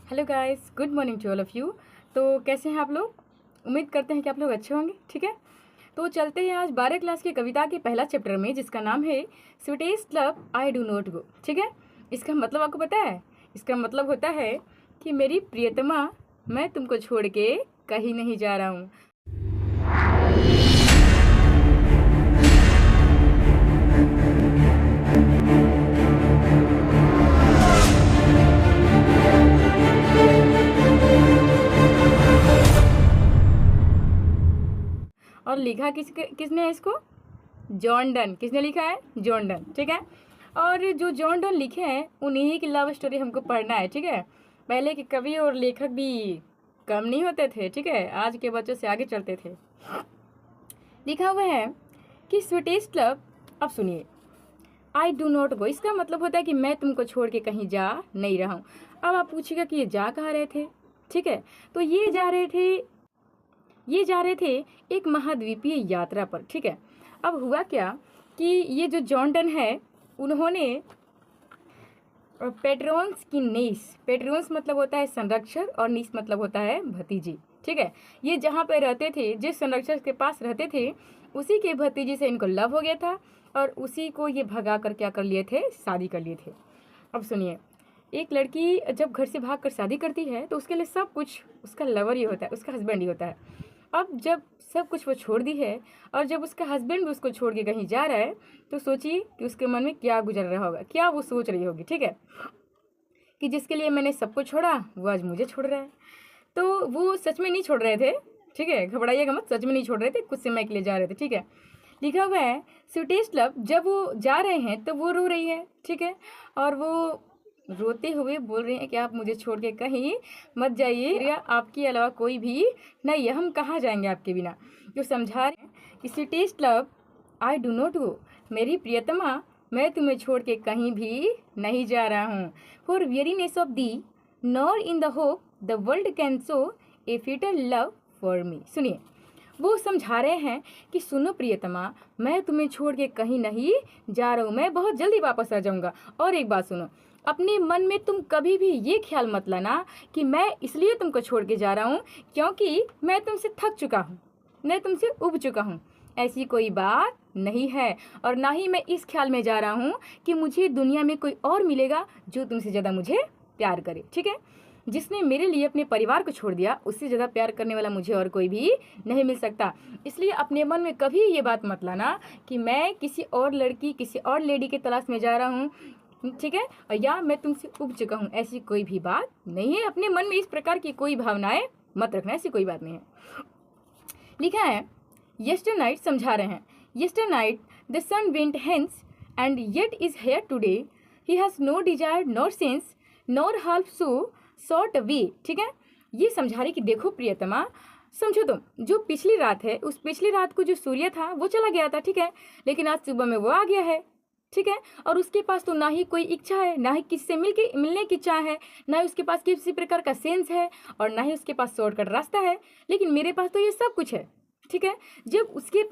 Hello guys, good morning to all of you. तो कैसे हैं आप लोग? उम्मीद करते हैं कि आप लोग अच्छे होंगे। ठीक है, तो चलते हैं आज 12 क्लास की कविता के पहला चैप्टर में, जिसका नाम है sweetest love I do not go. ठीक है, इसका मतलब आपको पता है? इसका मतलब होता है कि मेरी प्रियतमा, मैं तुमको छोड़ के कहीं नहीं जा रहा हूँ। और लिखा किसने है इसको? John Donne. किसने लिखा है? John Donne. ठीक है, और जो जॉन डन लिखे हैं उन्हीं की लव स्टोरी हमको पढ़ना है। ठीक है, पहले के कवि और लेखक भी कम नहीं होते थे। ठीक है, आज के बच्चों से आगे चलते थे। लिखा हुआ है कि स्वीटेस्ट लव, अब सुनिए, आई डू नॉट गो, इसका मतलब होता है कि मैं तुमको छोड़ के कहीं जा नहीं रहा हूँ। अब आप पूछिएगा कि ये जा कहाँ रहे थे? ठीक है, तो ये जा रहे थे एक महाद्वीपीय यात्रा पर। ठीक है, अब हुआ क्या कि ये जो जॉन डन है, उन्होंने पेट्रोन्स की नीस, पेट्रोन्स मतलब होता है संरक्षक और नीस मतलब होता है भतीजी। ठीक है, ये जहाँ पे रहते थे, जिस संरक्षक के पास रहते थे, उसी के भतीजी से इनको लव हो गया था और उसी को ये भगा कर क्या कर लिए थे? शादी कर लिए थे। अब सुनिए, एक लड़की जब घर से भाग कर शादी करती है तो उसके लिए सब कुछ उसका लवर ही होता है, उसका हस्बैंड ही होता है। अब जब सब कुछ वो छोड़ दी है और जब उसका हस्बैंड भी उसको छोड़ के कहीं जा रहा है, तो सोचिए कि उसके मन में क्या गुजर रहा होगा, क्या वो सोच रही होगी। ठीक है, कि जिसके लिए मैंने सबको छोड़ा वो आज मुझे छोड़ रहा है। तो वो सच में नहीं छोड़ रहे थे। ठीक है, घबराइएगा मत, सच में नहीं छोड़ रहे थे, कुछ समय के लिए जा रहे थे। ठीक है, लिखा हुआ है स्वीटेस्ट लव, जब वो जा रहे हैं तो वो रो रही है। ठीक है, और वो रोते हुए बोल रहे हैं कि आप मुझे छोड़ के कहीं मत जाइए, या आपके अलावा कोई भी नहीं है, हम कहाँ जाएंगे आपके बिना। जो समझा रहे हैं कि sweetest love I do not go, मेरी प्रियतमा, मैं तुम्हें छोड़ के कहीं भी नहीं जा रहा हूँ। For weariness of the nor in the hope the world can show A fitter love for me. सुनिए, वो समझा रहे हैं कि सुनो प्रियतमा, मैं तुम्हें छोड़ के कहीं नहीं जा रहा हूँ, मैं बहुत जल्दी वापस आ जाऊँगा। और एक बात सुनो, अपने मन में तुम कभी भी ये ख्याल मत लाना कि मैं इसलिए तुमको छोड़ के जा रहा हूँ क्योंकि मैं तुमसे थक चुका हूँ, मैं तुमसे उब चुका हूँ। ऐसी कोई बात नहीं है, और ना ही मैं इस ख्याल में जा रहा हूँ कि मुझे दुनिया में कोई और मिलेगा जो तुमसे ज़्यादा मुझे प्यार करे। ठीक है, जिसने मेरे लिए अपने परिवार को छोड़ दिया, उससे ज़्यादा प्यार करने वाला मुझे और कोई भी नहीं मिल सकता। इसलिए अपने मन में कभी ये बात मत लाना कि मैं किसी और लड़की, किसी और लेडी की तलाश में जा रहा हूँ। ठीक है, और या मैं तुमसे उब चुका हूँ, ऐसी कोई भी बात नहीं है। अपने मन में इस प्रकार की कोई भावनाएं मत रखना, ऐसी कोई बात नहीं है। लिखा है यस्टर नाइट, समझा रहे हैं, yesternight the sun went hence and yet is here today, he has no desire nor sense nor half so short way. ठीक है, ये समझा रही कि देखो प्रियतमा, समझो तुम, जो पिछली रात है, उस पिछली रात को जो सूर्य था वो चला गया था। ठीक है, लेकिन आज सुबह में वो आ गया है। ठीक है, और उसके पास तो ना ही कोई इच्छा है, ना ही किसी से मिलने की इच्छा है, ना ही उसके पास किसी प्रकार का सेंस है, और ना ही उसके पास शॉर्टकट रास्ता है। लेकिन मेरे पास तो ये सब कुछ है। ठीक है, जब उसके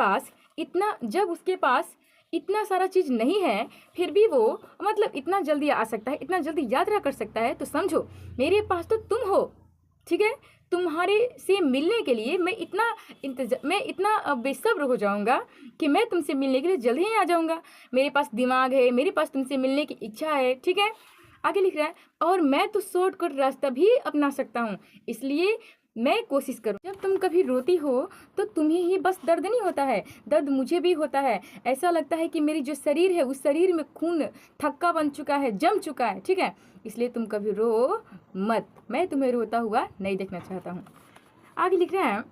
पास इतना सारा चीज़ नहीं है, फिर भी वो मतलब इतना जल्दी आ सकता है, इतना जल्दी यात्रा कर सकता है, तो समझो मेरे पास तो तुम हो। ठीक है, तुम्हारे से मिलने के लिए मैं इतना बेसब्र हो जाऊंगा कि मैं तुमसे मिलने के लिए जल्द ही आ जाऊंगा। मेरे पास दिमाग है, मेरे पास तुमसे मिलने की इच्छा है। ठीक है, आगे लिख रहा है, और मैं तो शॉर्टकट रास्ता भी अपना सकता हूँ, इसलिए मैं कोशिश करूँ। जब तुम कभी रोती हो तो तुम्हें ही बस दर्द नहीं होता है, दर्द मुझे भी होता है। ऐसा लगता है कि मेरी जो शरीर है, उस शरीर में खून थक्का बन चुका है, जम चुका है। ठीक है, इसलिए तुम कभी रो मत, मैं तुम्हें रोता हुआ नहीं देखना चाहता हूँ। आगे लिख रहा है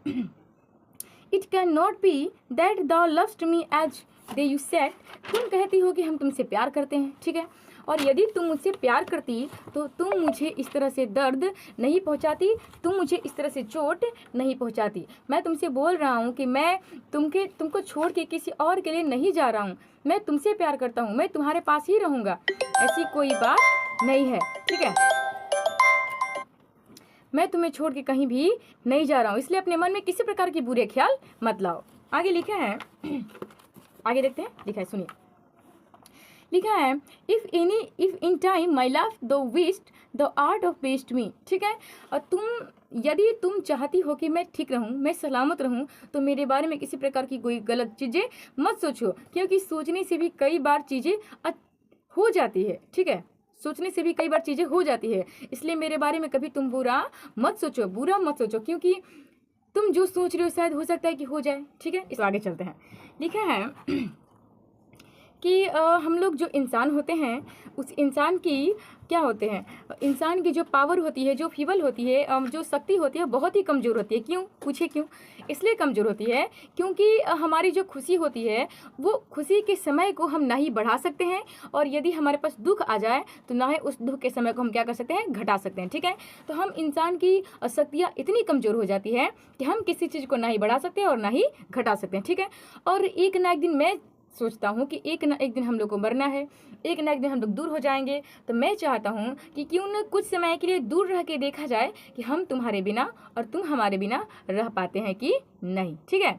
it can not be that thou lovest me as they you said, तुम कहती हो कि हम तुमसे प्यार करते हैं। ठीक है, और यदि तुम मुझसे प्यार करती तो तुम मुझे इस तरह से दर्द नहीं पहुंचाती, तुम मुझे इस तरह से चोट नहीं पहुंचाती। मैं तुमसे बोल रहा हूँ कि मैं तुमको छोड़ के किसी और के लिए नहीं जा रहा हूँ, मैं तुमसे प्यार करता हूँ, मैं तुम्हारे पास ही रहूँगा, ऐसी कोई बात नहीं है। ठीक है, मैं तुम्हें छोड़ के कहीं भी नहीं जा रहा हूँ, इसलिए अपने मन में किसी प्रकार की बुरे ख्याल मत लाओ। आगे लिखा है, आगे देखते हैं, लिखा है, सुनिए, लिखा है if in time my life the wist the art of best me. ठीक है, और यदि तुम चाहती हो कि मैं ठीक रहूं, मैं सलामत रहूं, तो मेरे बारे में किसी प्रकार की कोई गलत चीज़ें मत सोचो, क्योंकि सोचने से भी कई बार चीज़ें हो जाती है। ठीक है, सोचने से भी कई बार चीज़ें हो जाती है, इसलिए मेरे बारे में कभी तुम बुरा मत सोचो, क्योंकि तुम जो सोच रहे हो शायद हो सकता है कि हो जाए। ठीक है, इस आगे चलते हैं। लिखा है कि हम लोग जो इंसान होते हैं, उस इंसान की क्या होते हैं, इंसान की जो पावर होती है, जो फीवल होती है, जो शक्ति होती है, बहुत ही कमज़ोर होती है। क्यों? पूछे क्यों? इसलिए कमज़ोर होती है क्योंकि हमारी जो खुशी होती है, वो खुशी के समय को हम ना ही बढ़ा सकते हैं, और यदि हमारे पास दुख आ जाए तो ना ही उस दुख के समय को हम क्या कर सकते हैं, घटा सकते हैं। ठीक है, तो हम इंसान की शक्तियाँ इतनी कमज़ोर हो जाती है कि हम किसी चीज़ को ना ही बढ़ा सकते हैं और ना ही घटा सकते हैं। ठीक है, और एक ना एक दिन मैं सोचता हूँ कि एक ना एक दिन हम लोग को मरना है, एक ना एक दिन हम लोग दूर हो जाएंगे, तो मैं चाहता हूँ कि क्यों न कुछ समय के लिए दूर रह के देखा जाए कि हम तुम्हारे बिना और तुम हमारे बिना रह पाते हैं कि नहीं। ठीक है,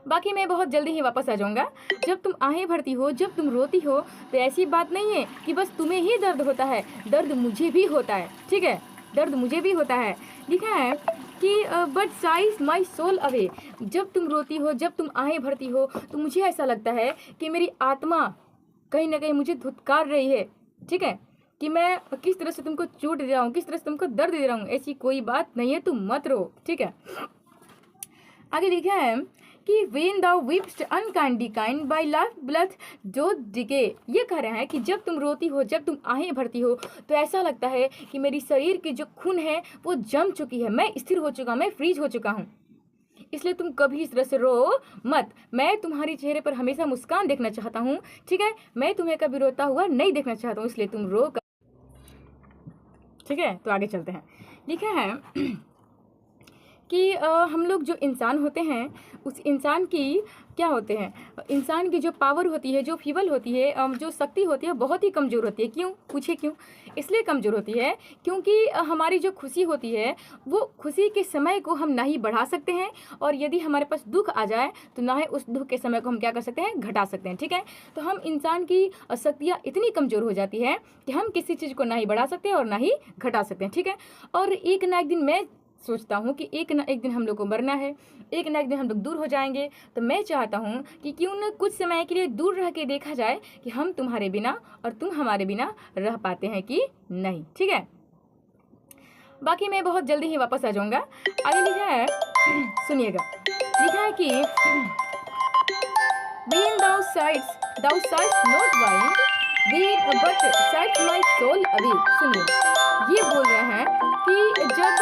बाकी मैं बहुत जल्दी ही वापस आ जाऊँगा। जब तुम आहें भरती हो, जब तुम रोती हो, तो ऐसी बात नहीं है कि बस तुम्हें ही दर्द होता है, दर्द मुझे भी होता है। ठीक है, दर्द मुझे भी होता है। लिखा है कि but sighs my soul away. जब तुम रोती हो, जब तुम आहें भरती हो, तो मुझे ऐसा लगता है कि मेरी आत्मा कहीं ना कहीं मुझे धुतकार रही है। ठीक है, कि मैं किस तरह से तुमको चोट दे रहा हूँ, किस तरह से तुमको दर्द दे रहा हूँ, ऐसी कोई बात नहीं है, तुम मत रो। ठीक है, आगे लिखा है कि when thou whipst unkindly kind by life blithe जो डिके। ये कह रहे हैं कि जब तुम रोती हो, जब तुम आहें भरती हो, तो ऐसा लगता है कि मेरी शरीर की जो खून है वो जम चुकी है, मैं स्थिर हो चुका, मैं फ्रीज हो चुका हूँ। इसलिए तुम कभी इस तरह से रो मत। मैं तुम्हारे चेहरे पर हमेशा मुस्कान देखना चाहता हूँ। ठीक है, मैं तुम्हें कभी रोता हुआ नहीं देखना चाहता हूँ, इसलिए तुम रो। ठीक है, तो आगे चलते हैं। लिखा है कि हम लोग जो इंसान होते हैं, उस इंसान की क्या होते हैं, इंसान की जो पावर होती है, जो फीवल होती है, जो शक्ति होती है, बहुत ही कमज़ोर होती है। क्यों? पूछे क्यों? इसलिए कमज़ोर होती है क्योंकि हमारी जो खुशी होती है, वो खुशी के समय को हम ना ही बढ़ा सकते हैं, और यदि हमारे पास दुख आ जाए तो ना ही उस दुख के समय को हम क्या कर सकते हैं, घटा सकते हैं। ठीक है, तो हम इंसान की शक्तियाँ इतनी कमज़ोर हो जाती है कि हम किसी चीज़ को ना ही बढ़ा सकते हैं और ना ही घटा सकते हैं। ठीक है, और एक ना एक दिन मैं सोचता हूँ कि एक ना एक दिन हम लोग को मरना है, एक ना एक दिन हम लोग दूर हो जाएंगे, तो मैं चाहता हूँ कि क्यों न कुछ समय के लिए दूर रह के देखा जाए कि हम तुम्हारे बिना और तुम हमारे बिना रह पाते हैं कि नहीं। ठीक है, बाकी मैं बहुत जल्दी ही वापस आ जाऊँगा। आगे लिखा है, सुनिएगा। लिखा है कि been thou sights not wine, but sights my soul away। सुनिए, ये बोल रहे हैं कि जब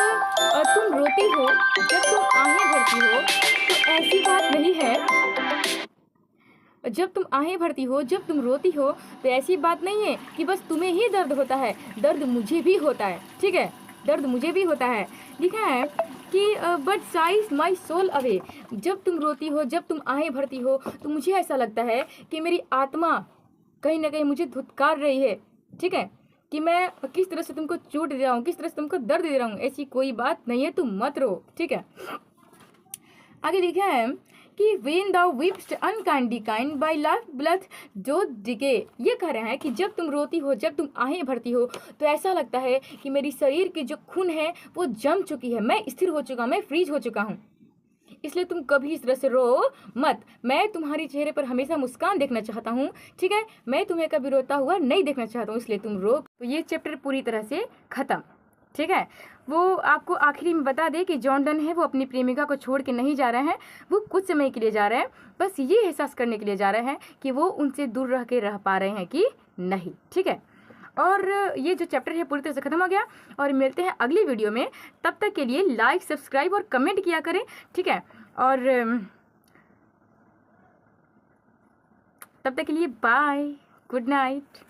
तुम रोती हो, जब तुम आहें भरती हो, तो ऐसी बात नहीं है, जब तुम आहें भरती हो, जब तुम रोती हो, तो ऐसी बात नहीं है कि बस तुम्हें ही दर्द होता है, दर्द मुझे भी होता है। ठीक है, दर्द मुझे भी होता है। लिखा है कि but sighs my soul away. जब तुम रोती हो, जब तुम आहें भरती हो, तो मुझे ऐसा लगता है कि मेरी आत्मा कहीं ना कहीं मुझे धुतकार रही है। ठीक है, कि मैं किस तरह से तुमको चोट दे रहा हूँ, किस तरह से तुमको दर्द दे रहा हूँ, ऐसी कोई बात नहीं है, तुम मत रो। ठीक है, आगे लिखा है कि when thou whipst unkindly kind by life blithe जो डिके। ये कह रहे हैं कि जब तुम रोती हो, जब तुम आहें भरती हो, तो ऐसा लगता है कि मेरी शरीर की जो खून है वो जम चुकी है, मैं स्थिर हो चुका, मैं फ्रीज हो चुका हूँ। इसलिए तुम कभी इस तरह से रो मत। मैं तुम्हारे चेहरे पर हमेशा मुस्कान देखना चाहता हूँ। ठीक है, मैं तुम्हें कभी रोता हुआ नहीं देखना चाहता हूँ, इसलिए तुम रो। तो ये चैप्टर पूरी तरह से खत्म। ठीक है, वो आपको आखिरी में बता दे कि जॉन डन है वो अपनी प्रेमिका को छोड़ के नहीं जा रहे हैं, वो कुछ समय के लिए जा रहे हैं, बस ये एहसास करने के लिए जा रहे हैं कि वो उनसे दूर रह के रह पा रहे हैं कि नहीं। ठीक है, और ये जो चैप्टर है पूरी तरह से खत्म हो गया, और मिलते हैं अगली वीडियो में। तब तक के लिए लाइक, सब्सक्राइब और कमेंट किया करें। ठीक है, और तब तक के लिए बाय, गुड नाइट।